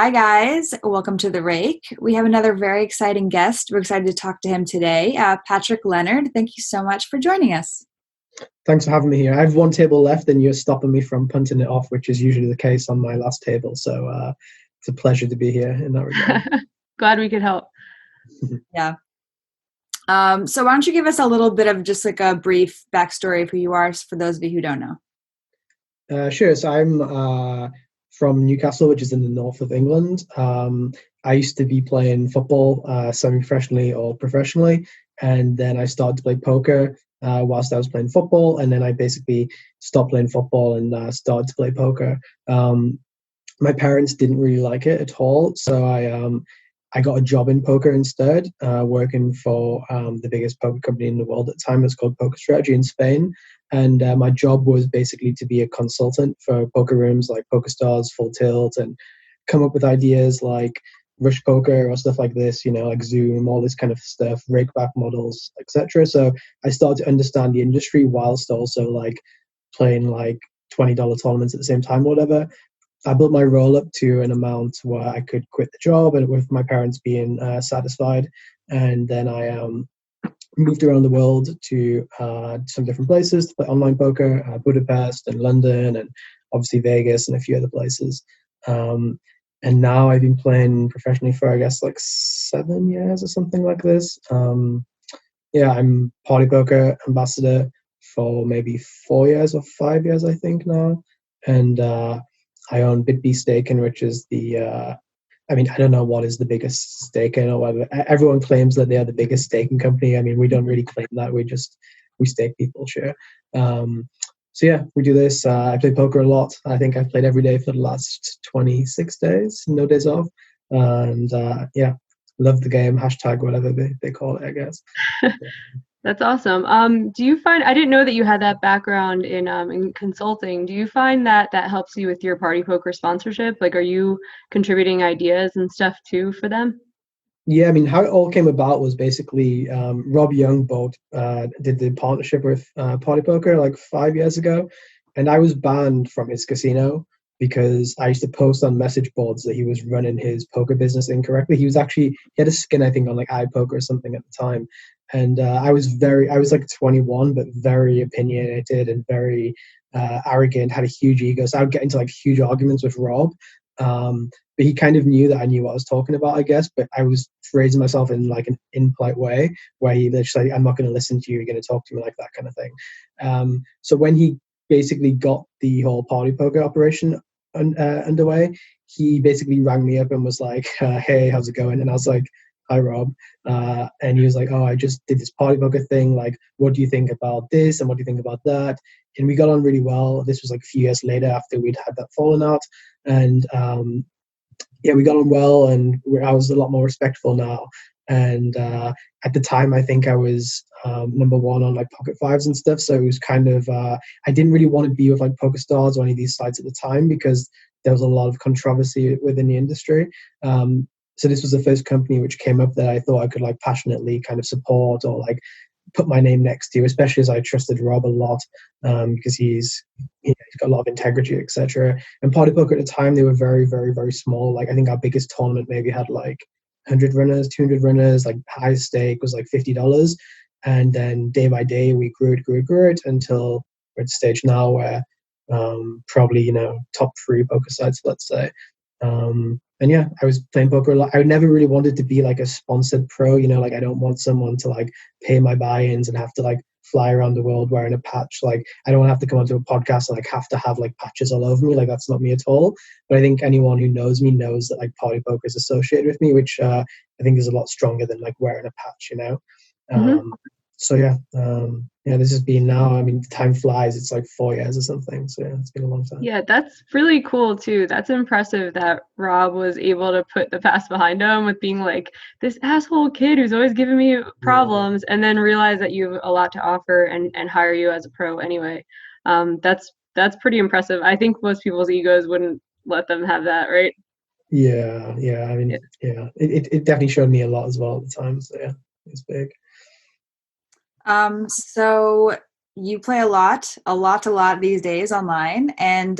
Hi, guys. Welcome to the Rake. We have another very exciting guest. We're excited to talk to him today. Patrick Leonard, thank you so much for joining us. Thanks for having me here. I have one table left and you're stopping me from punting it off, which is usually the case on my last table. So it's a pleasure to be here in that regard. Glad we could help. Yeah. So why don't you give us a little bit of just like a brief backstory of who you are for those of you who don't know? Sure. So I'm from Newcastle, which is in the north of England. I used to be playing football semi-professionally or professionally, and then I started to play poker whilst I was playing football, and then I basically stopped playing football and started to play poker. My parents didn't really like it at all, so I got a job in poker instead, working for the biggest poker company in the world at the time. It's called Poker Strategy in Spain. And my job was basically to be a consultant for poker rooms like PokerStars, Full Tilt, and come up with ideas like Rush Poker or stuff like this, like Zoom, all this kind of stuff, rakeback models, etc. So I started to understand the industry whilst also like playing like $20 tournaments at the same time, whatever. I built my role up to an amount where I could quit the job and with my parents being satisfied. And then I moved around the world to some different places to play online poker, Budapest and London and obviously Vegas and a few other places. And now I've been playing professionally for, I guess, like 7 years or something like this. I'm PartyPoker ambassador for maybe 4 years or 5 years, I think now. And I own BitB Staking, which is I don't know what is the biggest staking or whatever. Everyone claims that they are the biggest staking company. We don't really claim that. We stake people, sure. So yeah, we do this. I play poker a lot. I think I've played every day for the last 26 days, no days off. And love the game, hashtag whatever they call it, I guess. That's awesome. Do you find, I didn't know that you had that background in consulting. Do you find that helps you with your PartyPoker sponsorship? Like, are you contributing ideas and stuff too for them? Yeah, how it all came about was basically Rob Young did the partnership with PartyPoker like 5 years ago, and I was banned from his casino because I used to post on message boards that he was running his poker business incorrectly. He had a skin, I think, on like iPoker or something at the time. And I was like 21, but very opinionated and very arrogant, had a huge ego. So I would get into like huge arguments with Rob. But he kind of knew that I knew what I was talking about, I guess. But I was phrasing myself in like an impolite way where he literally, I'm not going to listen to you. You're going to talk to me like that kind of thing. So when he basically got the whole PartyPoker operation underway, he basically rang me up and was like, hey, how's it going? And I was like, hi, Rob. And he was like, oh, I just did this PartyPoker thing. Like, what do you think about this? And what do you think about that? And we got on really well. This was like a few years later after we'd had that falling out. And we got on well, and I was a lot more respectful now. And at the time, I think I was number one on like Pocket Fives and stuff. So it was kind of, I didn't really want to be with like PokerStars or any of these sites at the time because there was a lot of controversy within the industry. So this was the first company which came up that I thought I could like passionately kind of support or like put my name next to, especially as I trusted Rob a lot because he's got a lot of integrity, etc. And PartyPoker at the time, they were very, very, very small. Like I think our biggest tournament maybe had like 100 runners, 200 runners, like highest stake was like $50. And then day by day, we grew it until we're at the stage now where probably, top 3 poker sites, let's say. And yeah, I was playing poker a lot. I never really wanted to be like a sponsored pro, like I don't want someone to like pay my buy-ins and have to like fly around the world wearing a patch. Like I don't want to have to come onto a podcast and like have to have like patches all over me. Like that's not me at all. But I think anyone who knows me knows that like PartyPoker is associated with me, which I think is a lot stronger than like wearing a patch, Mm-hmm. So this has been now, time flies. It's like 4 years or something. So yeah, it's been a long time. Yeah, that's really cool too. That's impressive that Rob was able to put the past behind him with being like this asshole kid who's always giving me problems, and then realize that you have a lot to offer and hire you as a pro anyway. That's pretty impressive. I think most people's egos wouldn't let them have that, right? Yeah. It definitely showed me a lot as well at the time. So yeah, it's big. So you play a lot these days online. And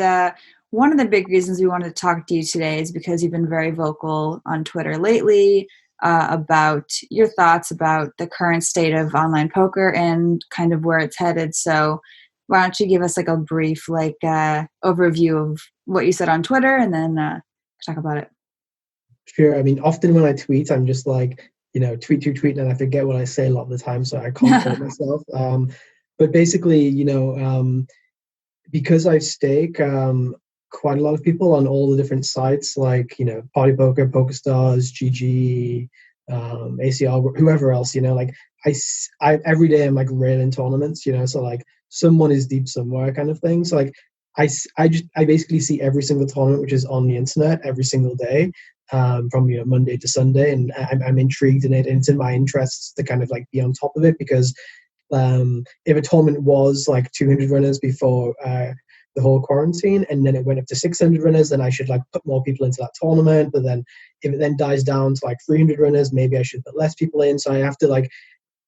one of the big reasons we wanted to talk to you today is because you've been very vocal on Twitter lately about your thoughts about the current state of online poker and kind of where it's headed. So why don't you give us like a brief overview of what you said on Twitter, and then talk about it. Sure. I mean, often when I tweet, I'm just like, tweet, and I forget what I say a lot of the time, so I can't quote myself. But basically, because I stake quite a lot of people on all the different sites, like, PartyPoker, PokerStars, GG, ACL, whoever else, like I every day I'm like railing tournaments, so like someone is deep somewhere kind of thing. So like I basically see every single tournament which is on the internet every single day, from Monday to Sunday, and I'm intrigued in it, and it's in my interests to kind of like be on top of it, because if a tournament was like 200 runners before the whole quarantine, and then it went up to 600 runners, then I should like put more people into that tournament. But then if it then dies down to like 300 runners, maybe I should put less people in. So I have to like,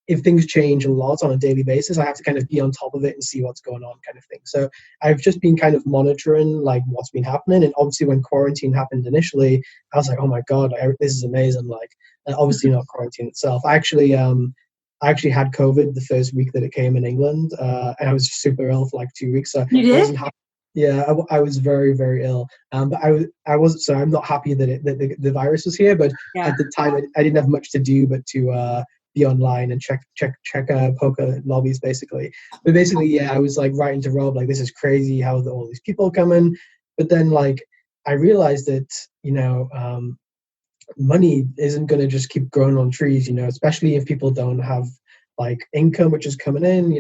if things change a lot on a daily basis, I have to kind of be on top of it and see what's going on kind of thing. So I've just been kind of monitoring like what's been happening. And obviously when quarantine happened initially, I was like, oh my God, this is amazing. Like obviously not quarantine itself. I actually had COVID the first week that it came in England, and I was super ill for like 2 weeks. So you did? I was very, very ill. But I wasn't. So I'm not happy that the virus was here. But at the time, I didn't have much to do but to be online and check poker lobbies basically. But basically, I was like writing to Rob like, this is crazy how all these people come in. But then like I realized that money isn't going to just keep growing on trees, especially if people don't have like income which is coming in.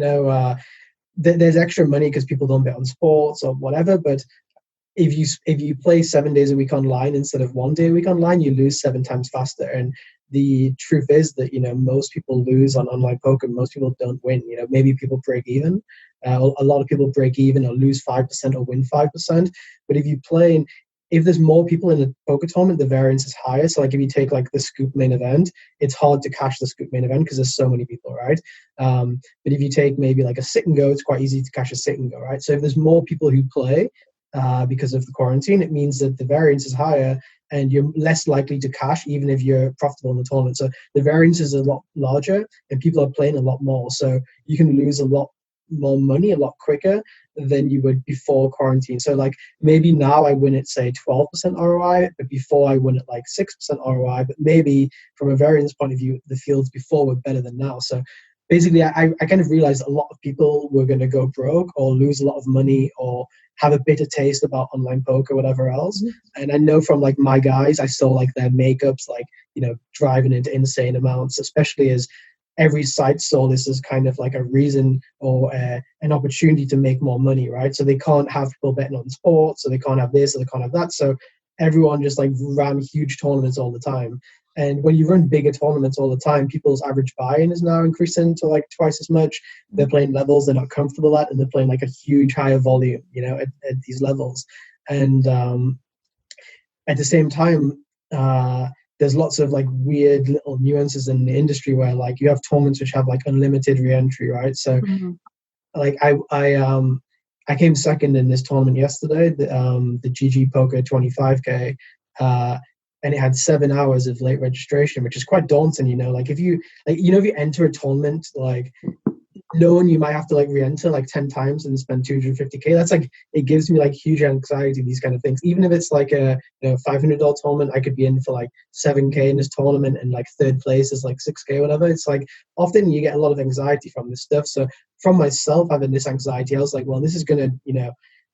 There's extra money because people don't bet on sports or whatever, but if you play 7 days a week online instead of 1 day a week online, you lose 7 times faster. And the truth is that most people lose on online poker. Most people don't win. Maybe people break even. A lot of people break even or lose 5% or win 5%. But if there's more people in a poker tournament, the variance is higher. So like if you take like the Scoop main event, it's hard to cash the Scoop main event because there's so many people, right? But if you take maybe like a sit and go, it's quite easy to cash a sit and go, right? So if there's more people who play because of the quarantine, it means that the variance is higher and you're less likely to cash even if you're profitable in the tournament. So the variance is a lot larger and people are playing a lot more. So you can lose a lot more money a lot quicker than you would before quarantine. So like maybe now I win at say 12% ROI, but before I win at like 6% ROI. But maybe from a variance point of view, the fields before were better than now. So basically I kind of realized a lot of people were going to go broke or lose a lot of money or have a bitter taste about online poker, whatever else. And I know from like my guys, I saw like their makeups like driving into insane amounts, especially as every site saw this as kind of like a reason or an opportunity to make more money, right? So they can't have people betting on sports, so they can't have this, or they can't have that. So everyone just like ran huge tournaments all the time. And when you run bigger tournaments all the time, people's average buy-in is now increasing to like twice as much. They're playing levels they're not comfortable at, and they're playing like a huge higher volume, at these levels. And at the same time, there's lots of like weird little nuances in the industry where like you have tournaments which have like unlimited re-entry, right? So like I came second in this tournament yesterday, the GG Poker 25K, and it had 7 hours of late registration, which is quite daunting. Like if you enter a tournament, like knowing you might have to like re-enter like 10 times and spend 250K, that's like, it gives me like huge anxiety, these kind of things. Even if it's like a $500 tournament, I could be in for like 7K in this tournament and like third place is like 6K, whatever. It's like often you get a lot of anxiety from this stuff. So from myself having this anxiety, I was like, well, this is gonna,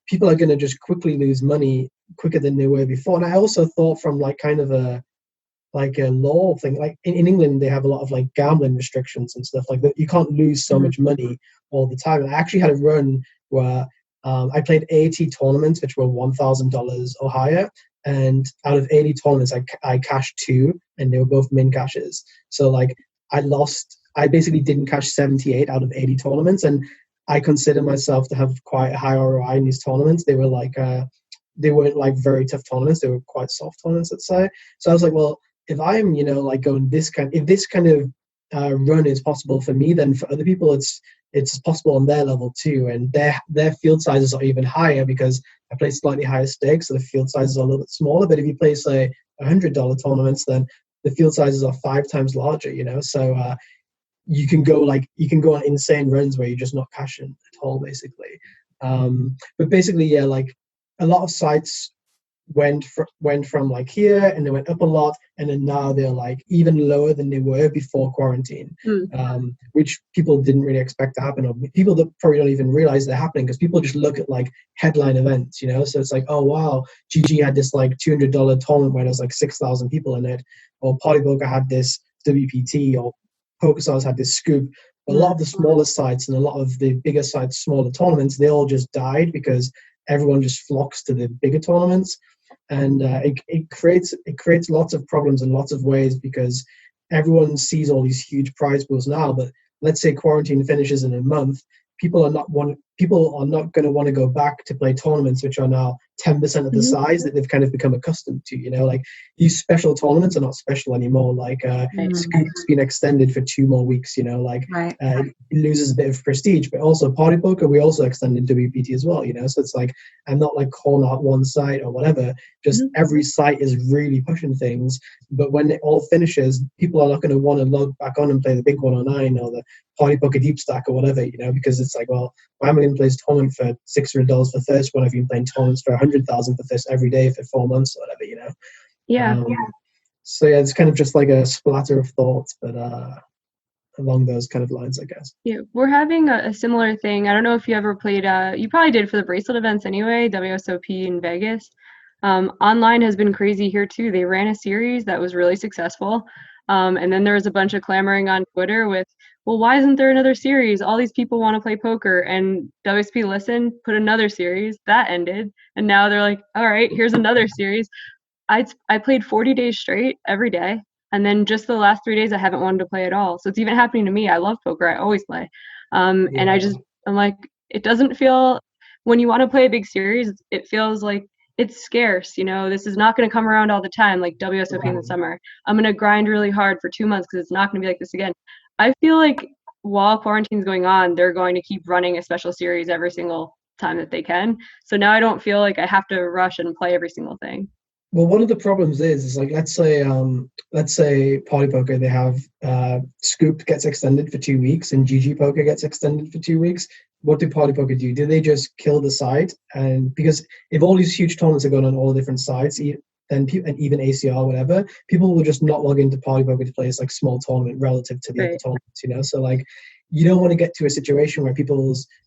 people are gonna just quickly lose money quicker than they were before. And I also thought from like kind of a law thing, like in England they have a lot of like gambling restrictions and stuff like that. You can't lose so much money all the time. And I actually had a run where I played 80 tournaments which were $1,000 or higher, and out of 80 tournaments I cashed 2, and they were both min cashes. So like I basically didn't cash 78 out of 80 tournaments, and I consider myself to have quite a high ROI in these tournaments. They were like they weren't like very tough tournaments, they were quite soft tournaments, let's say. So I was like, well, if I'm, like going if this kind of run is possible for me, then for other people, it's possible on their level too. And their field sizes are even higher because I play slightly higher stakes, so the field sizes are a little bit smaller. But if you play, say, $100 tournaments, then the field sizes are 5 times larger, so you can go on insane runs where you're just not cashing at all, basically. But basically, yeah, like a lot of sites went from like here, and they went up a lot, and then now they're like even lower than they were before quarantine, which people didn't really expect to happen, or people that probably don't even realize they're happening, because people just look at like headline events, so it's like, oh wow, GG had this like $200 tournament where there's like 6,000 people in it, or PartyPoker had this WPT, or PokerStars had this scoop. A lot of the smaller sites and a lot of the bigger sites, smaller tournaments, they all just died because everyone just flocks to the bigger tournaments. And it creates lots of problems in lots of ways, because everyone sees all these huge prize pools now. But let's say quarantine finishes in a month, people are not going to want to go back to play tournaments which are now 10% of the size that they've kind of become accustomed to. Like these special tournaments are not special anymore. Like Scoop's been extended for 2 more weeks. It loses a bit of prestige. But also PartyPoker, we also extended WPT as well. So it's like, I'm not like calling out one site or whatever. Just every site is really pushing things. But when it all finishes, people are not going to want to log back on and play the big 109 or the PartyPoker deep stack or whatever. Because it's like, well, why am I going to play this tournament for $600 for first when I've been playing tournaments for 100,000 for this every day for 4 months or whatever, Yeah. So yeah, it's kind of just like a splatter of thoughts, but along those kind of lines, I guess. Yeah, we're having a similar thing. I don't know if you ever played, you probably did for the bracelet events anyway, WSOP in Vegas. Online has been crazy here too. They ran a series that was really successful. And then there was a bunch of clamoring on Twitter with, well, why isn't there another series? All these people want to play poker. And WSP listened, put another series, that ended. And now they're like, all right, here's another series. I played 40 days straight every day. And then just the last 3 days, I haven't wanted to play at all. So it's even happening to me. I love poker. I always play. And I'm like, it doesn't feel, when you want to play a big series, it feels like it's scarce. This is not going to come around all the time, like WSOP in the summer. I'm going to grind really hard for 2 months because it's not going to be like this again. I feel like while quarantine's going on, they're going to keep running a special series every single time that they can. So now I don't feel like I have to rush and play every single thing. Well, one of the problems is like, let's say PartyPoker, they have Scoop gets extended for 2 weeks and GG Poker gets extended for 2 weeks. What do PartyPoker do? Do they just kill the site? And because if all these huge tournaments are going on all different sites, and even ACR, whatever, people will just not log into PartyPoker to play this like small tournament relative to the other tournaments, So like, you don't want to get to a situation where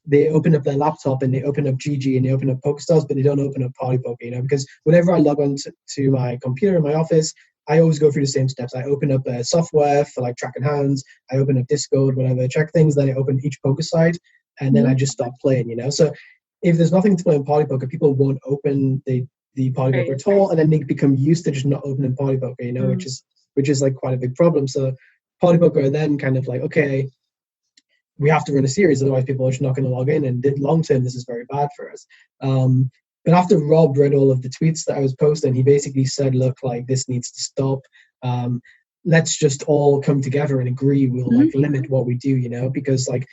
they open up their laptop and they open up GG and they open up PokerStars, but they don't open up PartyPoker, because whenever I log on to my computer in my office, I always go through the same steps. I open up software for like tracking hands, I open up Discord, whatever, check things, then I open each poker site, and then I just start playing, So if there's nothing to play on PartyPoker, people won't open the PartyPoker at all, and then they become used to just not opening PartyPoker, which is like quite a big problem. So PartyPoker are then kind of like, okay, we have to run a series, otherwise people are just not going to log in, and long term this is very bad for us. But after Rob read all of the tweets that I was posting, he basically said, look, like, this needs to stop. Let's just all come together and agree we'll like limit what we do, because like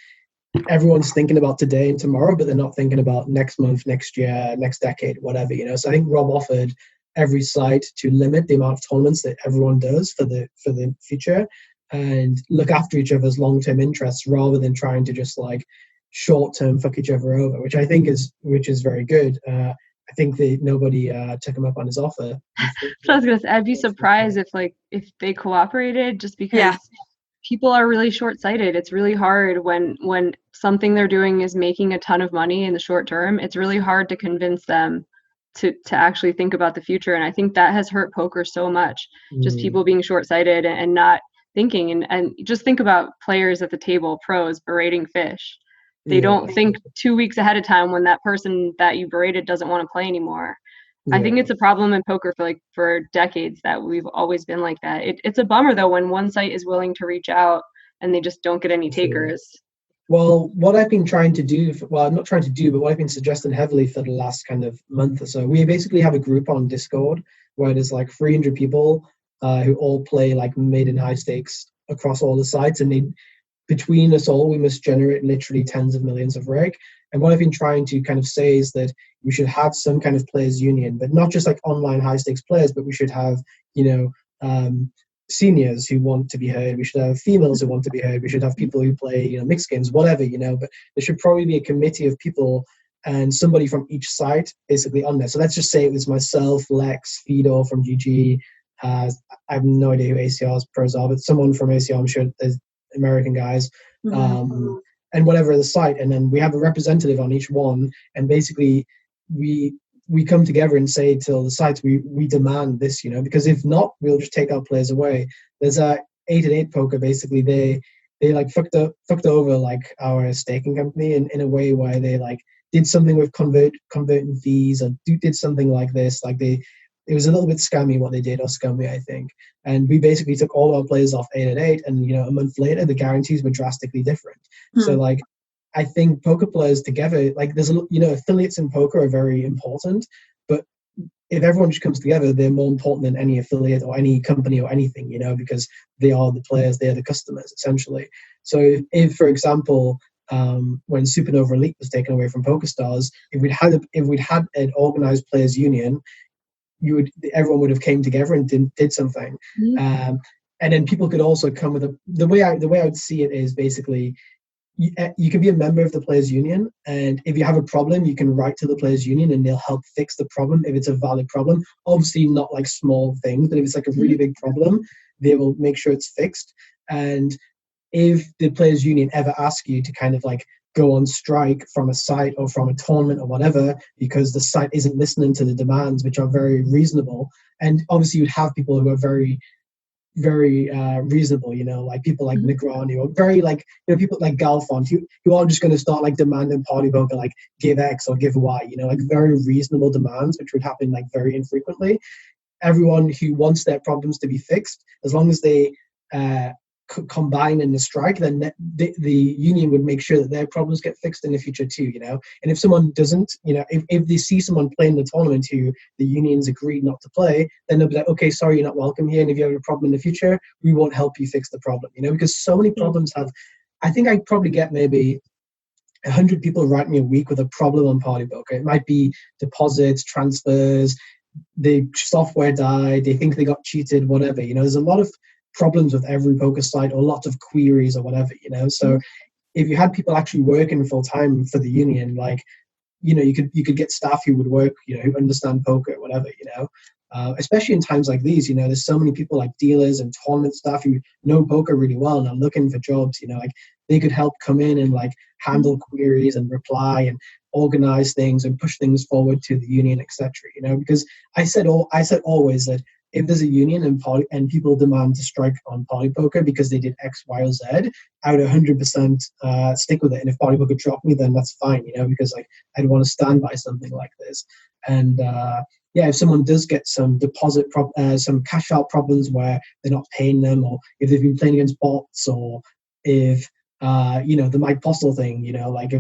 everyone's thinking about today and tomorrow, but they're not thinking about next month, next year, next decade, whatever, So I think Rob offered every site to limit the amount of tournaments that everyone does for the future, and look after each other's long-term interests rather than trying to just like short-term fuck each other over, which I think is very good. I think that nobody took him up on his offer. So I was gonna say, I'd be surprised if they cooperated, just because people are really short-sighted. It's really hard when something they're doing is making a ton of money in the short term. It's really hard to convince them to actually think about the future. And I think that has hurt poker so much. Just people being short-sighted and not thinking, and just think about players at the table, pros berating fish. They don't think 2 weeks ahead of time when that person that you berated doesn't want to play anymore. I think it's a problem in poker for decades that we've always been like that. It's a bummer though when one site is willing to reach out and they just don't get any takers. Well, what I've been trying to do, I'm not trying to do, but what I've been suggesting heavily for the last kind of month or so, we basically have a group on Discord where there's like 300 people who all play like mid and high stakes across all the sites, and between us all, we must generate literally tens of millions of Rake. And what I've been trying to kind of say is that we should have some kind of players union, but not just like online high stakes players, but we should have, seniors who want to be heard. We should have females who want to be heard. We should have people who play, mixed games, whatever, but there should probably be a committee of people and somebody from each site basically on there. So let's just say it was myself, Lex, Fedor from GG. I have no idea who ACR's pros are, but someone from ACR, I'm sure there's American guys, and whatever the site. And then we have a representative on each one. And basically we come together and say to the sites, we demand this, because if not, we'll just take our players away. There's a 8-8 poker, basically they like fucked over like our staking company in a way where they like did something with converting fees, or did something like this. Like it was a little bit scammy what they did, or scummy, I think. And we basically took all our players off 8-8, and a month later the guarantees were drastically different. So like, I think poker players together, like there's affiliates in poker are very important, but if everyone just comes together, they're more important than any affiliate or any company or anything, because they are the players, they are the customers essentially. So if, for example, when Supernova Elite was taken away from PokerStars, if we'd had an organized players union, everyone would have came together and did something. And then people could also come with the way I would see it is basically, you can be a member of the players union, and if you have a problem, you can write to the players union and they'll help fix the problem if it's a valid problem. Obviously not like small things, but if it's like a really big problem, they will make sure it's fixed. And if the players union ever ask you to kind of like go on strike from a site or from a tournament or whatever, because the site isn't listening to the demands, which are very reasonable, and obviously you'd have people who are very reasonable, like people like Negroni, or very like, people like Galfond, who are just going to start like demanding PartyPoker, like give X or give Y, like very reasonable demands, which would happen like very infrequently. Everyone who wants their problems to be fixed, as long as they combine in the strike, then the union would make sure that their problems get fixed in the future too, And if someone doesn't, if they see someone playing the tournament who the unions agreed not to play, then they'll be like, okay, sorry, you're not welcome here, and if you have a problem in the future, we won't help you fix the problem, because so many problems I think I probably get maybe 100 people write me a week with a problem on PartyPoker. It might be deposits, transfers, the software died, they think they got cheated, whatever, there's a lot of problems with every poker site, or lots of queries or whatever, so if you had people actually working full time for the union, like you could get staff who would work, who understand poker, whatever, especially in times like these, there's so many people like dealers and tournament staff who know poker really well and are looking for jobs, like they could help come in and like handle queries and reply and organize things and push things forward to the union, etc. Because I said always that if there's a union and people demand to strike on PartyPoker because they did X, Y, or Z, I would 100% stick with it. And if PartyPoker dropped me, then that's fine, because like I'd want to stand by something like this. And if someone does get some deposit, some cash out problems where they're not paying them, or if they've been playing against bots, or if the Mike Postle thing, like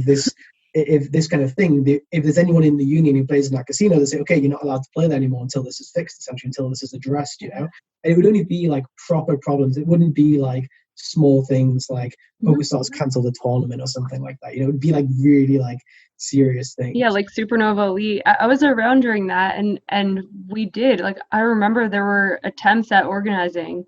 if this kind of thing, if there's anyone in the union who plays in that casino, they say, okay, you're not allowed to play there anymore until this is fixed, essentially, until this is addressed, And it would only be like proper problems. It wouldn't be like small things like PokerStars cancel the tournament or something like that. It would be like really like serious things. Yeah, like Supernova Elite. I was around during that, and we did. Like, I remember there were attempts at organizing.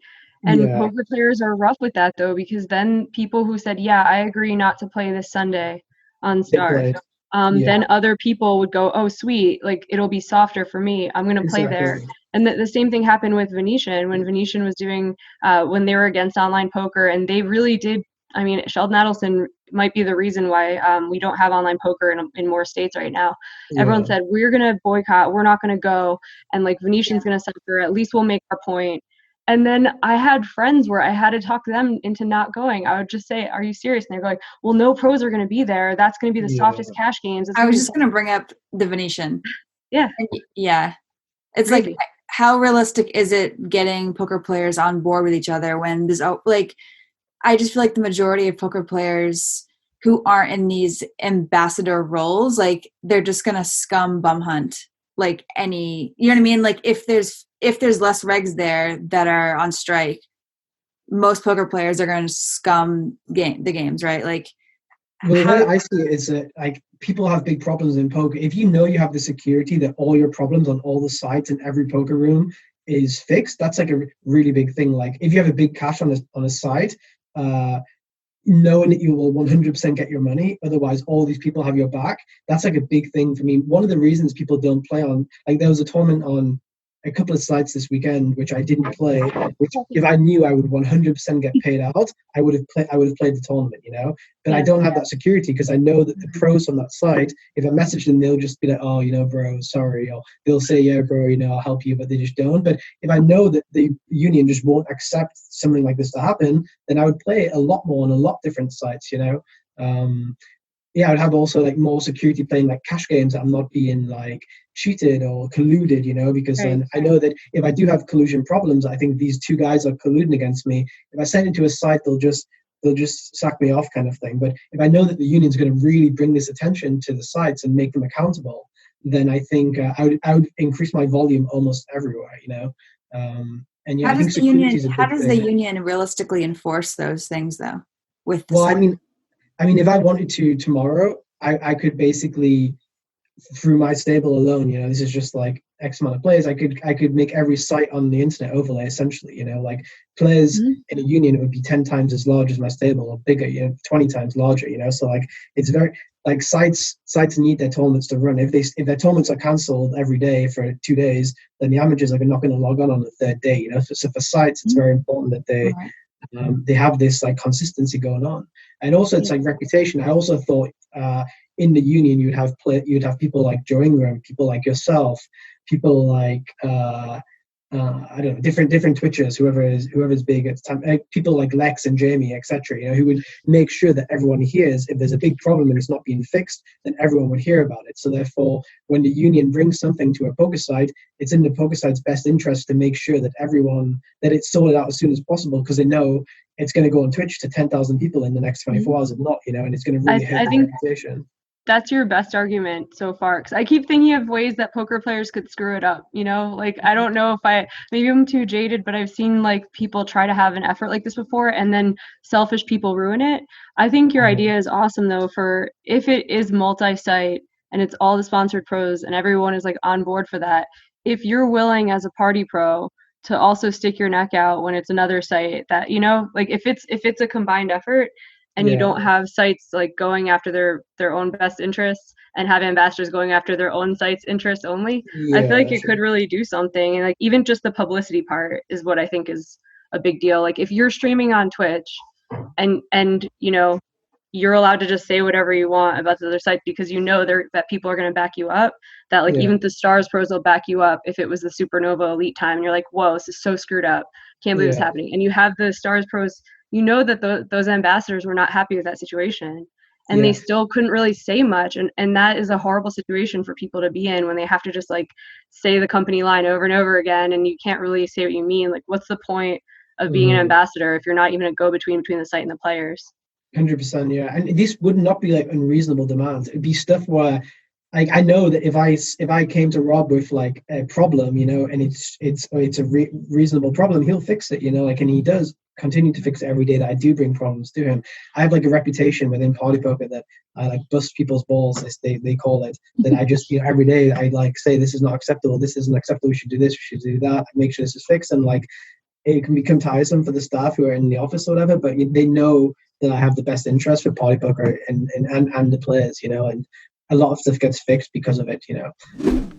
And poker players are rough with that, though, because then people who said, yeah, I agree not to play this Sunday on Start, then other people would go, oh, sweet, like it'll be softer for me, I'm going to play there. And the same thing happened with Venetian when Venetian was doing, when they were against online poker, and they really did. I mean, Sheldon Adelson might be the reason why we don't have online poker in more states right now. Everyone said, we're going to boycott, we're not going to go, and like Venetian's going to suffer, at least we'll make our point. And then I had friends where I had to talk them into not going. I would just say, are you serious? And they're going, well, no pros are going to be there. That's going to be the softest cash games. I was just going to bring up the Venetian. Yeah. It's crazy. Like, how realistic is it getting poker players on board with each other when there's like, I just feel like the majority of poker players who aren't in these ambassador roles, like they're just going to scum bum hunt like any, you know what I mean? Like if there's less regs there that are on strike, most poker players are going to scum the games, right? Like, well, the way I see it is that like people have big problems in poker. If you know you have the security that all your problems on all the sites in every poker room is fixed, that's like a really big thing. Like if you have a big cash on a site, knowing that you will 100% get your money, otherwise all these people have your back, that's like a big thing for me. One of the reasons people don't play on, like there was a tournament on a couple of sites this weekend which I didn't play, which if I knew I would 100% get paid out, I would have played the tournament, but I don't have that security because I know that the pros on that site, if I message them, they'll just be like, oh, bro, sorry, or they'll say, yeah, bro, I'll help you, but they just don't. But if I know that the union just won't accept something like this to happen, then I would play a lot more on a lot different sites, I'd have also like more security playing like cash games that I'm not being like cheated or colluded, because then I know that if I do have collusion problems, I think these two guys are colluding against me. If I send it to a site, they'll just sack me off kind of thing. But if I know that the union's going to really bring this attention to the sites and make them accountable, then I think I would increase my volume almost everywhere, and yeah, how I think does the union, is a how big does thing. the union realistically enforce those things though? With the Well, I mean, if I wanted to tomorrow, I could basically, through my stable alone, this is just like X amount of players, I could make every site on the internet overlay essentially, like players in a union, it would be 10 times as large as my stable or bigger, 20 times larger, so like it's very like sites need their tournaments to run. If their tournaments are cancelled every day for 2 days, then the amateurs are not going to log on the third day, so for sites it's very important that they have this like consistency going on, and also it's like reputation. I also thought in the union you'd have people like Joe Ingram, people like yourself, people like I don't know, different Twitchers, whoever's big at the time, people like Lex and Jamie, etc. Who would make sure that everyone hears if there's a big problem and it's not being fixed, then everyone would hear about it. So therefore, when the union brings something to a poker site, it's in the poker site's best interest to make sure that it's sorted out as soon as possible, because they know it's going to go on Twitch to 10,000 people in the next 24 hours, if not, and it's going to really hurt their reputation. That's your best argument so far, because I keep thinking of ways that poker players could screw it up, like I don't know if maybe I'm too jaded, but I've seen like people try to have an effort like this before and then selfish people ruin it. I think your idea is awesome though, for if it is multi-site and it's all the sponsored pros and everyone is like on board for that, if you're willing as a party pro to also stick your neck out when it's another site that, like if it's a combined effort, and you don't have sites like going after their own best interests and have ambassadors going after their own site's interests only. I feel like it could really do something. And like even just the publicity part is what I think is a big deal. Like if you're streaming on Twitch and you're allowed to just say whatever you want about the other site because that people are going to back you up, that like even the Stars pros will back you up if it was the Supernova Elite time and you're like, whoa, this is so screwed up, can't believe this is happening. And you have the Stars pros, that those ambassadors were not happy with that situation and they still couldn't really say much, and that is a horrible situation for people to be in when they have to just like say the company line over and over again and you can't really say what you mean. Like what's the point of being an ambassador if you're not even a go-between between the site and the players? 100%, yeah. And this would not be like unreasonable demands. It'd be stuff where I know that if I came to Rob with like a problem, and it's a reasonable problem, he'll fix it, and he does continue to fix it every day that I do bring problems to him. I have like a reputation within PartyPoker that I like bust people's balls, as they call it. That I just every day I like say this is not acceptable, this isn't acceptable, we should do this, we should do that, I make sure this is fixed, and like it can become tiresome for the staff who are in the office or whatever, but they know that I have the best interest for PartyPoker and the players, and a lot of stuff gets fixed because of it,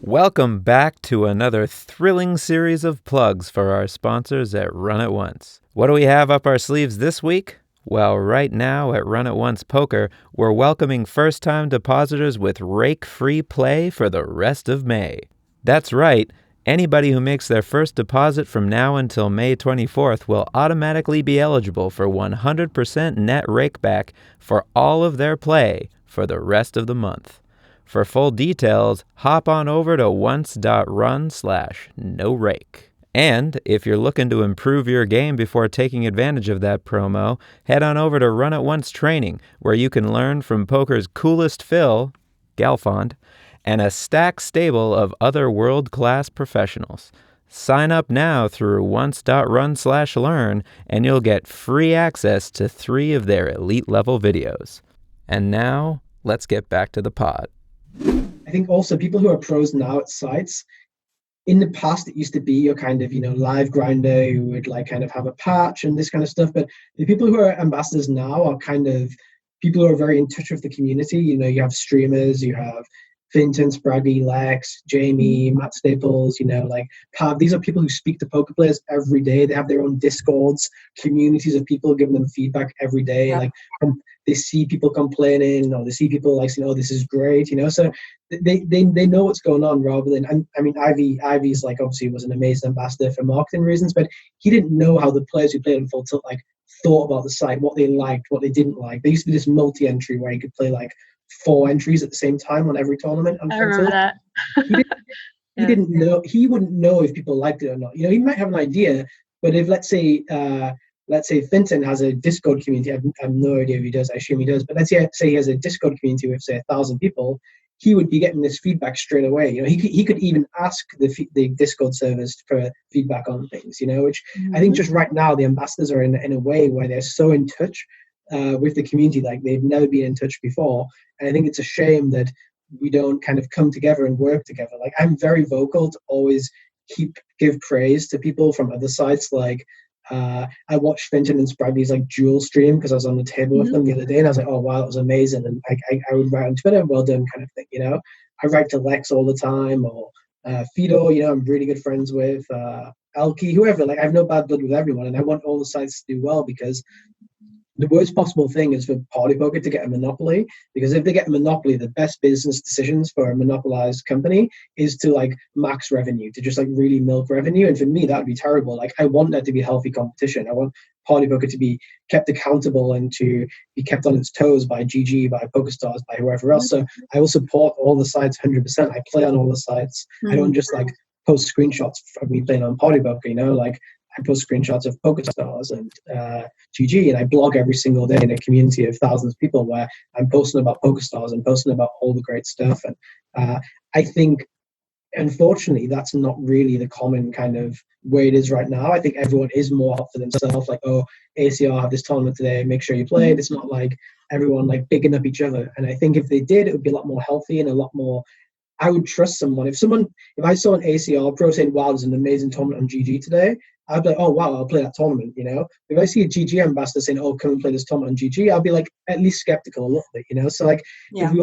Welcome back to another thrilling series of plugs for our sponsors at RunAtOnce. What do we have up our sleeves this week? Well, right now at RunAtOnce Poker, we're welcoming first-time depositors with Rake free play for the rest of May. That's right. Anybody who makes their first deposit from now until May 24th will automatically be eligible for 100% net rake back for all of their play for the rest of the month. For full details, hop on over to once.run/no-rake. And if you're looking to improve your game before taking advantage of that promo, head on over to RunAtOnce Training, where you can learn from poker's coolest Phil, Galfond, and a stacked stable of other world-class professionals. Sign up now through once.run/learn, and you'll get free access to 3 of their elite level videos. And now, let's get back to the pod. I think also people who are pros now at sites, in the past it used to be your kind of, live grinder who would like kind of have a patch and this kind of stuff. But the people who are ambassadors now are kind of people who are very in touch with the community. You have streamers, you have Finton, Spraggy, Lex, Jamie, Matt Staples, like Pav. These are people who speak to poker players every day. They have their own Discords, communities of people giving them feedback every day. Yeah. Like they see people complaining, or they see people like saying, "Oh, this is great," So they know what's going on rather than. I mean, Ivy's like obviously was an amazing ambassador for marketing reasons, but he didn't know how the players who played in full tilt like thought about the site, what they liked, what they didn't like. There used to be this multi-entry where you could play like 4 entries at the same time on every tournament. I remember that. He didn't know. He wouldn't know if people liked it or not. He might have an idea, but if let's say Finton has a Discord community, I have no idea if he does. I assume he does, but let's say he has a Discord community with say 1,000 people. He would be getting this feedback straight away. He could even ask the Discord servers for feedback on things. Which I think just right now the ambassadors are in a way where they're so in touch with the community like they've never been in touch before. And I think it's a shame that we don't kind of come together and work together. Like I'm very vocal to always give praise to people from other sites. Like I watched Finton and Spraggy's like dual stream because I was on the table with them the other day, and I was like, oh wow, that was amazing. And I would write on Twitter, well done, kind of thing. I write to Lex all the time, or Fido. I'm really good friends with Elky, whoever. Like I have no bad blood with everyone, and I want all the sites to do well because the worst possible thing is for PartyPoker to get a monopoly, because if they get a monopoly, the best business decisions for a monopolized company is to like max revenue, to just like really milk revenue. And for me, that would be terrible. Like I want there to be healthy competition. I want PartyPoker to be kept accountable and to be kept on its toes by GG, by PokerStars, by whoever else. So I will support all the sites 100%. I play on all the sites. I don't just like post screenshots of me playing on PartyPoker, like I post screenshots of PokerStars and GG, and I blog every single day in a community of thousands of people where I'm posting about PokerStars and posting about all the great stuff. And I think, unfortunately, that's not really the common kind of way it is right now. I think everyone is more up for themselves, like, oh, ACR have this tournament today, make sure you play. It's not like everyone like bigging up each other. And I think if they did, it would be a lot more healthy and a lot more. I would trust someone. If I saw an ACR pro saying, wow, there's an amazing tournament on GG today, I'd be like, oh, wow, I'll play that tournament, If I see a GG ambassador saying, oh, come and play this tournament on GG, I'll be like at least skeptical a little bit, So like if we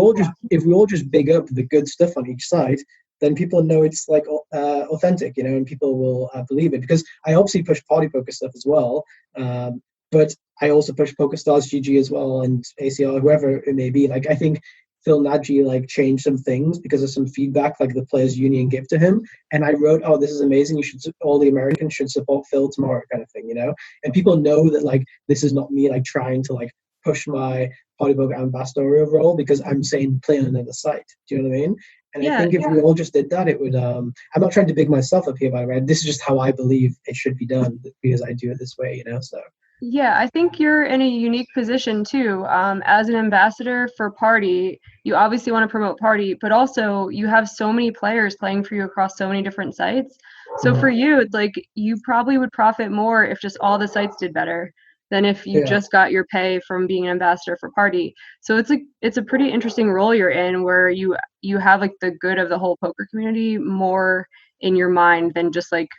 all just big up the good stuff on each side, then people know it's like authentic, and people will believe it. Because I obviously push PartyPoker stuff as well, but I also push PokerStars GG as well, and ACR, whoever it may be. Like I think Phil Nagy like changed some things because of some feedback like the players union gave to him, and I wrote, oh, this is amazing, all the Americans should support Phil tomorrow, kind of thing, and people know that like this is not me like trying to like push my PartyPoker ambassador role because I'm saying play on another site. Do you know what I mean? And I think if we all just did that, it would I'm not trying to big myself up here, by the way. This is just how I believe it should be done because I do it this way, so. Yeah, I think you're in a unique position too. As an ambassador for Party, you obviously want to promote Party, but also you have so many players playing for you across so many different sites. So for you, it's like you probably would profit more if just all the sites did better than if you just got your pay from being an ambassador for Party. So it's a pretty interesting role you're in, where you have like the good of the whole poker community more in your mind than just like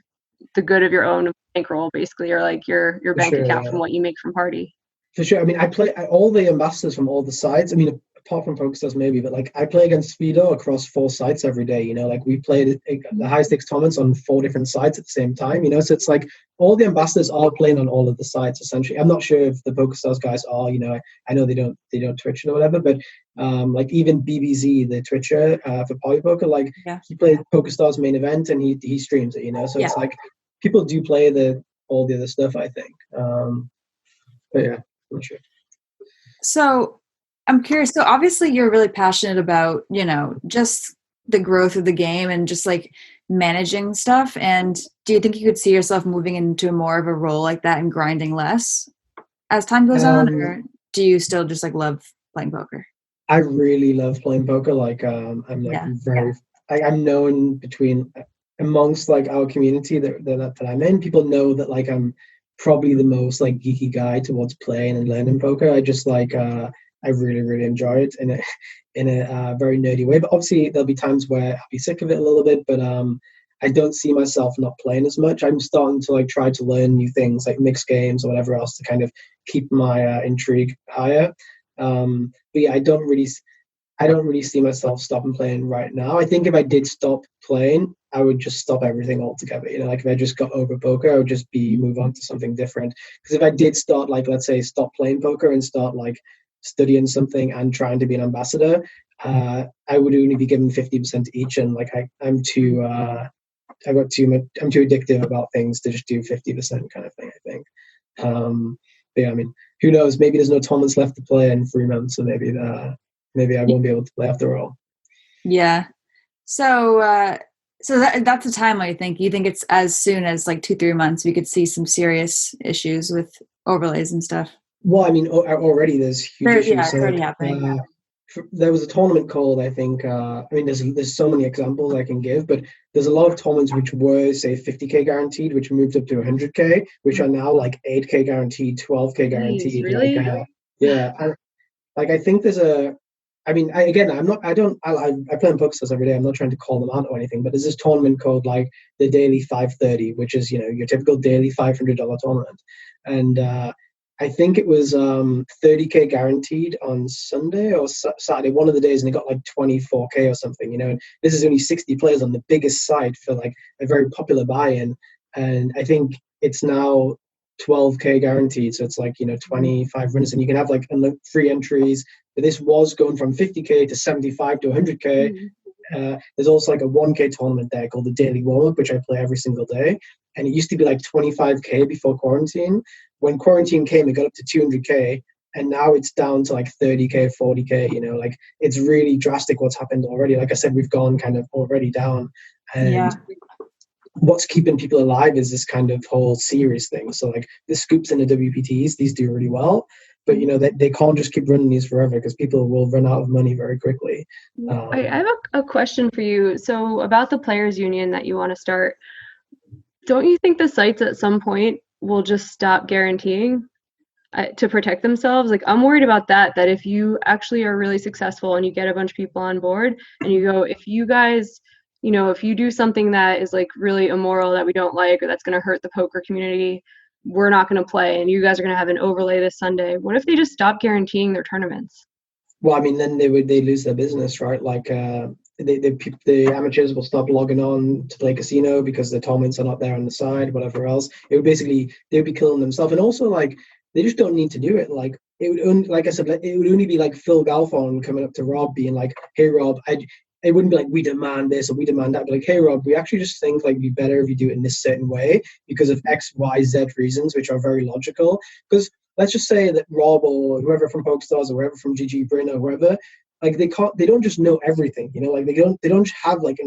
the good of your own bankroll, basically, or like your bank account from what you make from Party. For sure. I mean, I play all the ambassadors from all the sides. I mean, apart from PokerStars maybe, but like I play against Fido across 4 sites every day. Like we played the high stakes tournaments on 4 different sites at the same time. So it's like all the ambassadors are playing on all of the sites essentially. I'm not sure if the PokerStars guys are. I know they don't Twitch it or whatever, but like even BBZ, the Twitcher for PartyPoker, like he played PokerStars main event and he streams it. So it's like people do play all the other stuff, I think. But yeah, I'm not sure. So I'm curious. So obviously you're really passionate about, just the growth of the game and just like managing stuff. And do you think you could see yourself moving into more of a role like that and grinding less as time goes on? Or do you still just like love playing poker? I really love playing poker. Like I'm like I'm known amongst like our community that I'm in, people know that like I'm probably the most like geeky guy towards playing and learning poker. I just like I really really enjoy it in a very nerdy way. But obviously there'll be times where I'll be sick of it a little bit. But I don't see myself not playing as much. I'm starting to like try to learn new things like mixed games or whatever else to kind of keep my intrigue higher. But yeah, I don't really see myself stopping playing right now. I think if I did stop playing, I would just stop everything altogether. You know, like if I just got over poker, I would just move on to something different. Because if I did start, like, let's say, stop playing poker and start like studying something and trying to be an ambassador, I would only be given 50% each, and like I'm too I'm too addictive about things to just do 50% kind of thing, I think. But yeah, I mean, who knows? Maybe there's no tournaments left to play in 3 months, so maybe I won't be able to play after all. Yeah. So that's a timeline. You think it's as soon as like 2-3 months we could see some serious issues with overlays and stuff? Well, I mean, already there's huge issues. Yeah, it's already happening. There was a tournament called, I think, I mean, there's so many examples I can give, but there's a lot of tournaments which were, say, 50K guaranteed, which moved up to 100K, which are now like 8K guaranteed, 12K guaranteed. Really? Like, yeah. And, like, I think there's I mean, I play in bookstores every day. I'm not trying to call them out or anything, but there's this tournament called like the Daily 530, which is, you know, your typical daily $500 tournament. And I think it was 30K guaranteed on Sunday or Saturday, one of the days, and it got like 24K or something, you know. And this is only 60 players on the biggest site for like a very popular buy-in. And I think it's now 12K guaranteed, so it's like, you know, 25 runners, and you can have like free entries. But this was going from 50K to 75 to 100K. There's also like a 1K tournament there called the Daily Warm-Up, which I play every single day, and it used to be like 25K before quarantine. When quarantine came, it got up to 200K, and now it's down to like 30K, 40K. You know, like it's really drastic what's happened already. Like I said, we've gone kind of already down, and what's keeping people alive is this kind of whole series thing. So like the scoops and the WPTs, these do really well, but you know they can't just keep running these forever because people will run out of money very quickly. I have a question for you. So about the players union that you want to start, don't you think the sites at some point will just stop guaranteeing to protect themselves? Like, I'm worried about that if you actually are really successful and you get a bunch of people on board and you go, if you guys, you know, if you do something that is like really immoral that we don't like, or that's going to hurt the poker community, we're not going to play, and you guys are going to have an overlay this Sunday. What if they just stop guaranteeing their tournaments? Well, I mean, then they lose their business, right? Like the amateurs will stop logging on to play casino because the tournaments are not there on the side, whatever else. It would basically, they would be killing themselves. And also, like, they just don't need to do it. Like, it would only, like I said, it would only be like Phil Galfond coming up to Rob being like, hey, Rob, it wouldn't be like, we demand this or we demand that. But like, hey, Rob, we actually just think like it'd be better if you do it in this certain way because of X, Y, Z reasons, which are very logical. Because let's just say that Rob or whoever from PokerStars or whoever from GG Bryn or whoever, like they don't just know everything, you know, like they don't have like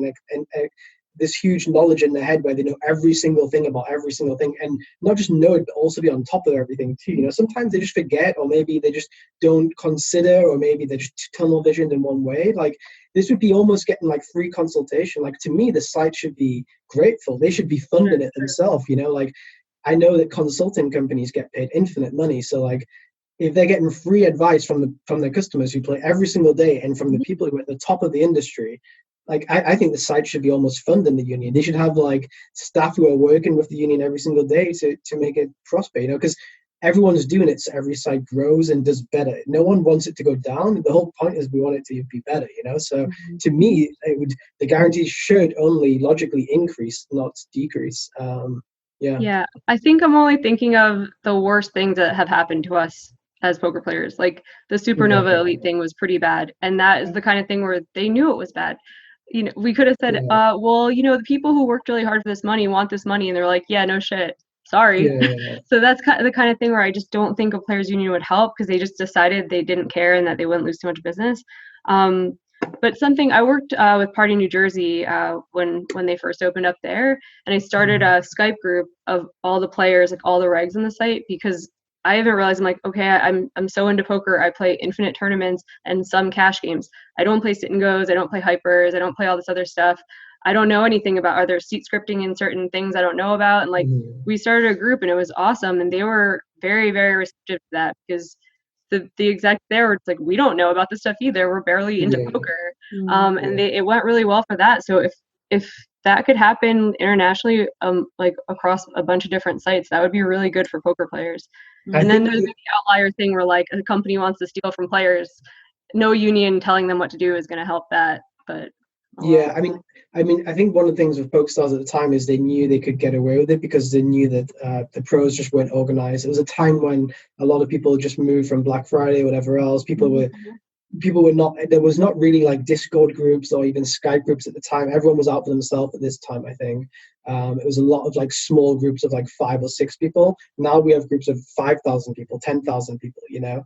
this huge knowledge in their head where they know every single thing about every single thing, and not just know it, but also be on top of everything too. You know, sometimes they just forget, or maybe they just don't consider, or maybe they're just tunnel visioned in one way. Like this would be almost getting like free consultation. Like to me, the site should be grateful. They should be funding it themselves. You know, like I know that consulting companies get paid infinite money. So like if they're getting free advice from their customers who play every single day and from the people who are at the top of the industry, like I think the site should be almost funding the union. They should have like staff who are working with the union every single day to make it prosper, you know, because everyone's doing it so every site grows and does better. No one wants it to go down. The whole point is we want it to be better, you know. So to me, the guarantees should only logically increase, not decrease. Yeah, I think I'm only thinking of the worst things that have happened to us as poker players. Like the Supernova Elite thing was pretty bad, and that is the kind of thing where they knew it was bad. You know, we could have said, well, you know, the people who worked really hard for this money want this money, and they're like, yeah, no shit, sorry. So that's the kind of thing where I just don't think a players union would help, because they just decided they didn't care and that they wouldn't lose too much business. But something I worked with Party New Jersey when they first opened up there, and I started a Skype group of all the players, like all the regs on the site, because I haven't realized, I'm like, okay, I'm so into poker. I play infinite tournaments and some cash games. I don't play sit and goes. I don't play hypers. I don't play all this other stuff. I don't know anything about, are there seat scripting in certain things I don't know about? And like, we started a group and it was awesome. And they were very, very receptive to that, because the exec there were like, we don't know about this stuff either. We're barely into poker. And it went really well for that. So if that could happen internationally, like across a bunch of different sites, that would be really good for poker players. And then there's the outlier thing where like a company wants to steal from players. No union telling them what to do is going to help that. But yeah, I think one of the things with PokerStars at the time is they knew they could get away with it because they knew that the pros just weren't organized. It was a time when a lot of people just moved from Black Friday, whatever else. People were not, there was not really like Discord groups or even Skype groups at the time. Everyone was out for themselves at this time, I think. It was a lot of like small groups of like 5 or 6 people. Now we have groups of 5,000 people, 10,000 people, you know.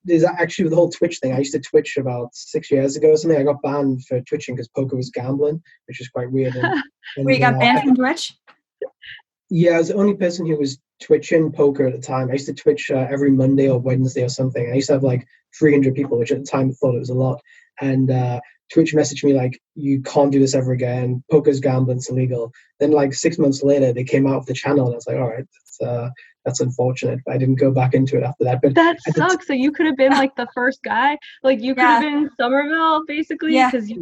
There's actually the whole Twitch thing. I used to Twitch about 6 years ago or something. I got banned for twitching because poker was gambling, which is quite weird. And you got banned from Twitch? Yeah, I was the only person who was twitching poker at the time. I used to Twitch every Monday or Wednesday or something. I used to have like 300 people, which at the time I thought it was a lot. And Twitch messaged me like, you can't do this ever again. Poker's gambling, it's illegal. Then like 6 months later, they came out of the channel and I was like, all right, that's unfortunate. But I didn't go back into it after that. But that sucks. So you could have been like the first guy. Like you could have been Somerville basically. Because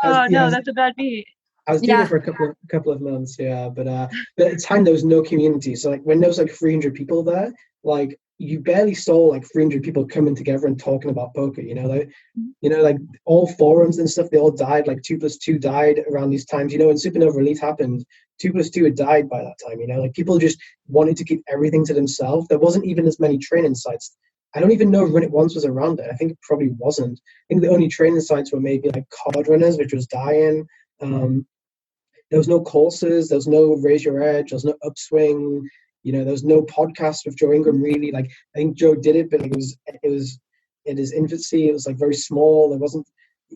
that's a bad beat. I was doing it for a couple of months, but at the time there was no community. So like when there was like 300 people there, like you barely saw like 300 people coming together and talking about poker. Like all forums and stuff, they all died. Like 2+2 died around these times. When Supernova Elite happened, 2+2 had died by that time. Like people just wanted to keep everything to themselves. There wasn't even as many training sites. I don't even know if RunAtOnce was around it. I think it probably wasn't. I think the only training sites were maybe like Card Runners, which was dying. There was no courses, there was no Raise Your Edge, there was no Upswing, there was no podcast with Joe Ingram really. Like I think Joe did it, but it was in his infancy. It was like very small.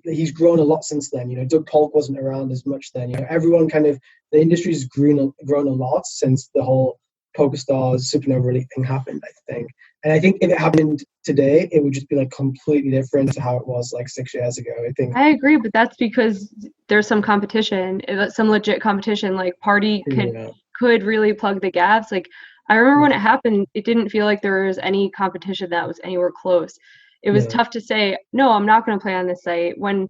He's grown a lot since then. Doug Polk wasn't around as much then. Everyone the industry's grown a lot since the whole PokerStars Supernova Elite thing happened, I think. And I think if it happened today, it would just be like completely different to how it was like 6 years ago, I think. I agree, but that's because there's some competition, some legit competition. Like Party could really plug the gaps. Like I remember when it happened, it didn't feel like there was any competition that was anywhere close. It was tough to say, no, I'm not going to play on this site when,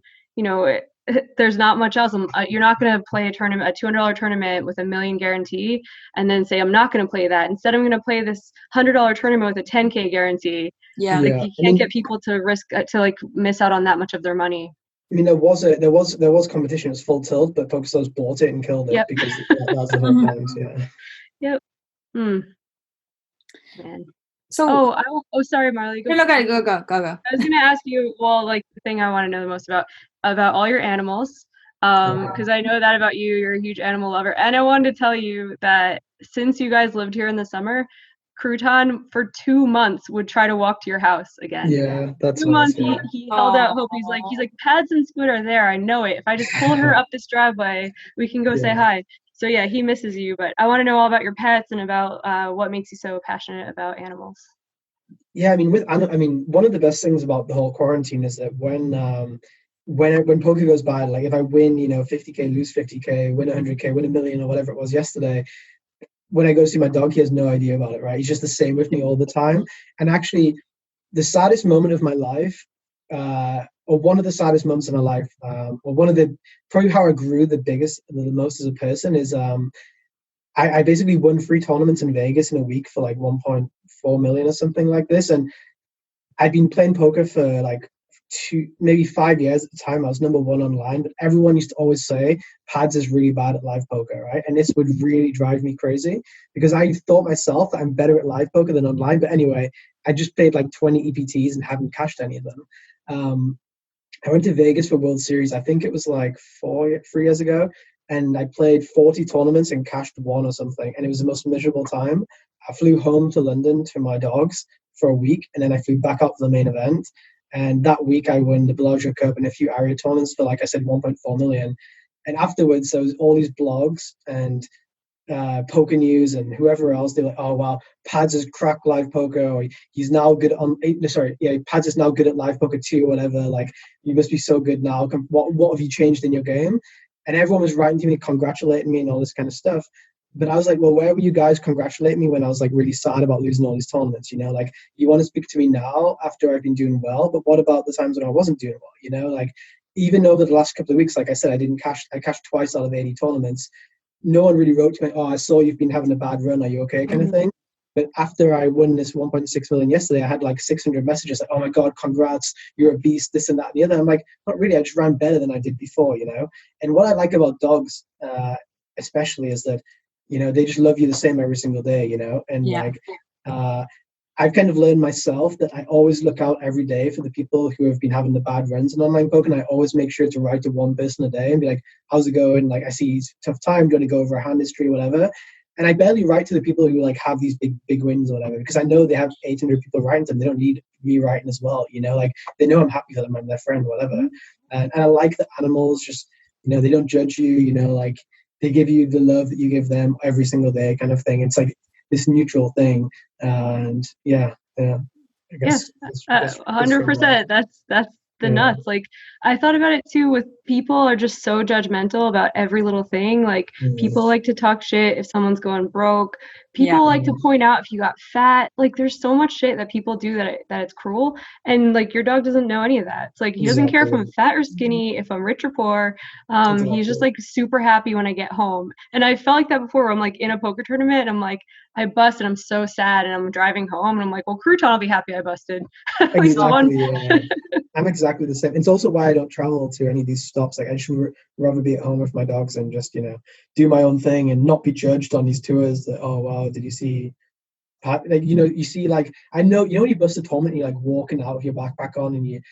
there's not much else. You're not going to play a $200 tournament with $1 million guarantee and then say, I'm not going to play that. Instead, I'm going to play this $100 tournament with a $10K guarantee. You can't get people to risk to like miss out on that much of their money. I mean, there was competition. It was Full Tilt, but PokerStars bought it and killed it because that was the whole point. Yeah. Man. So, sorry, Marley. Go. I was gonna ask you, like the thing I want to know the most about all your animals, because I know that about you. You're a huge animal lover, and I wanted to tell you that since you guys lived here in the summer, Crouton for 2 months would try to walk to your house again. Yeah, that's 2 months. He held out hope. He's like, Pads and Scoot are there. I know it. If I just pull her up this driveway, we can go say hi. So yeah, he misses you, but I want to know all about your pets and about what makes you so passionate about animals. Yeah, I mean, one of the best things about the whole quarantine is that when poker goes bad, like if I win, 50K, lose 50K, win 100K, win $1 million or whatever it was yesterday, when I go see my dog, he has no idea about it, right? He's just the same with me all the time. And actually, the saddest moment of my life, or one of the saddest moments of my life, or probably how I grew the most as a person is I basically won 3 tournaments in Vegas in a week for like 1.4 million or something like this. And I'd been playing poker for like maybe 5 years at the time. I was number 1 online, but everyone used to always say Pads is really bad at live poker, right? And this would really drive me crazy because I thought myself that I'm better at live poker than online. But anyway, I just played like 20 EPTs and hadn't cashed any of them. I went to Vegas for World Series. I think it was like 3 years ago. And I played 40 tournaments and cashed 1 or something. And it was the most miserable time. I flew home to London to my dogs for a week. And then I flew back up for the main event. And that week I won the Bellagio Cup and a few area tournaments for, like I said, 1.4 million. And afterwards, there was all these blogs and Poker News and whoever else, they're like, oh wow, Pads has cracked live poker, or he's now good on Pads is now good at live poker too, or whatever. Like, you must be so good now. What have you changed in your game? And everyone was writing to me, congratulating me and all this kind of stuff. But I was like, well, where were you guys congratulating me when I was like really sad about losing all these tournaments? Like, you want to speak to me now after I've been doing well, but what about the times when I wasn't doing well? Like, even over the last couple of weeks, like I said, I cashed twice out of 80 tournaments. No one really wrote to me, oh, I saw you've been having a bad run, are you okay, kind of thing. But after I won this 1.6 million yesterday, I had like 600 messages like, oh my God, congrats, you're a beast, this and that and the other. I'm like, not really, I just ran better than I did before, And what I like about dogs, especially, is that, they just love you the same every single day, And I've kind of learned myself that I always look out every day for the people who have been having the bad runs in online poker, and I always make sure to write to one person a day and be like, how's it going? Like, I see it's a tough time, do you want to go over a hand history, whatever. And I barely write to the people who like have these big wins or whatever, because I know they have 800 people writing to them. They don't need me writing as well, Like, they know I'm happy for them, I'm their friend, whatever. And I like that animals just, they don't judge you, like, they give you the love that you give them every single day, kind of thing. It's like this neutral thing, and I guess 100%. That's the nuts. Like, I thought about it too, with people are just so judgmental about every little thing. Like, people like to talk shit if someone's going broke. People like to point out if you got fat. Like, there's so much shit that people do that it's cruel. And like, your dog doesn't know any of that. It's like, he doesn't care if I'm fat or skinny, if I'm rich or poor. He's just like super happy when I get home. And I felt like that before, where I'm like in a poker tournament and I'm like, I busted, I'm so sad, and I'm driving home and I'm like, well, Crouton will be happy I busted. Exactly. I'm exactly the same. It's also why I don't travel to any of these stops. Like, I should rather be at home with my dogs and just, do my own thing and not be judged on these tours that, oh wow, did you see Pat? Like, you see, like, I know, when you bust a tournament and you're like walking out with your backpack on and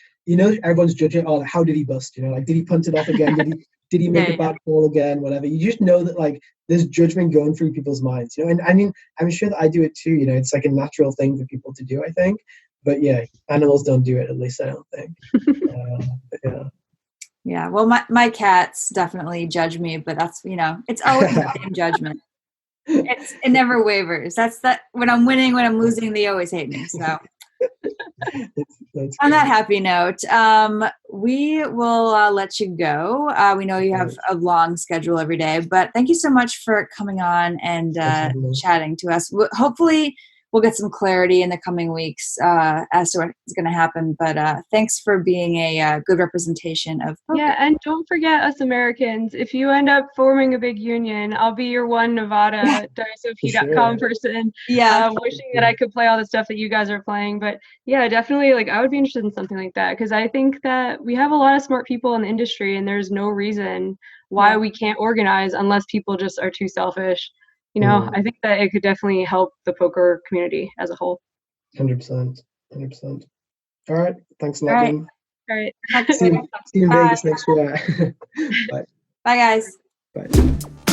everyone's judging, oh, how did he bust? Like, did he punt it off again? Did he make a bad call again? Whatever. You just know that, like, there's judgment going through people's minds, And I mean, I'm sure that I do it too. It's like a natural thing for people to do, I think. But yeah, animals don't do it. At least I don't think. Yeah. Well, my cats definitely judge me, but that's it's always the same judgment. It never wavers. That's when I'm winning, when I'm losing, they always hate me. So. On that happy note, we will let you go. We know you have a long schedule every day, but thank you so much for coming on and chatting to us. Hopefully we'll get some clarity in the coming weeks as to what's going to happen. But thanks for being a good representation of poker. Yeah, and don't forget us Americans. If you end up forming a big union, I'll be your one Nevada WSOP.com person. Yeah, wishing that I could play all the stuff that you guys are playing. But yeah, definitely, like, I would be interested in something like that, because I think that we have a lot of smart people in the industry, and there's no reason why we can't organize unless people just are too selfish. I think that it could definitely help the poker community as a whole. 100%. All right. Thanks a lot. All right. See you in Vegas next year. Bye. Bye, guys. Bye.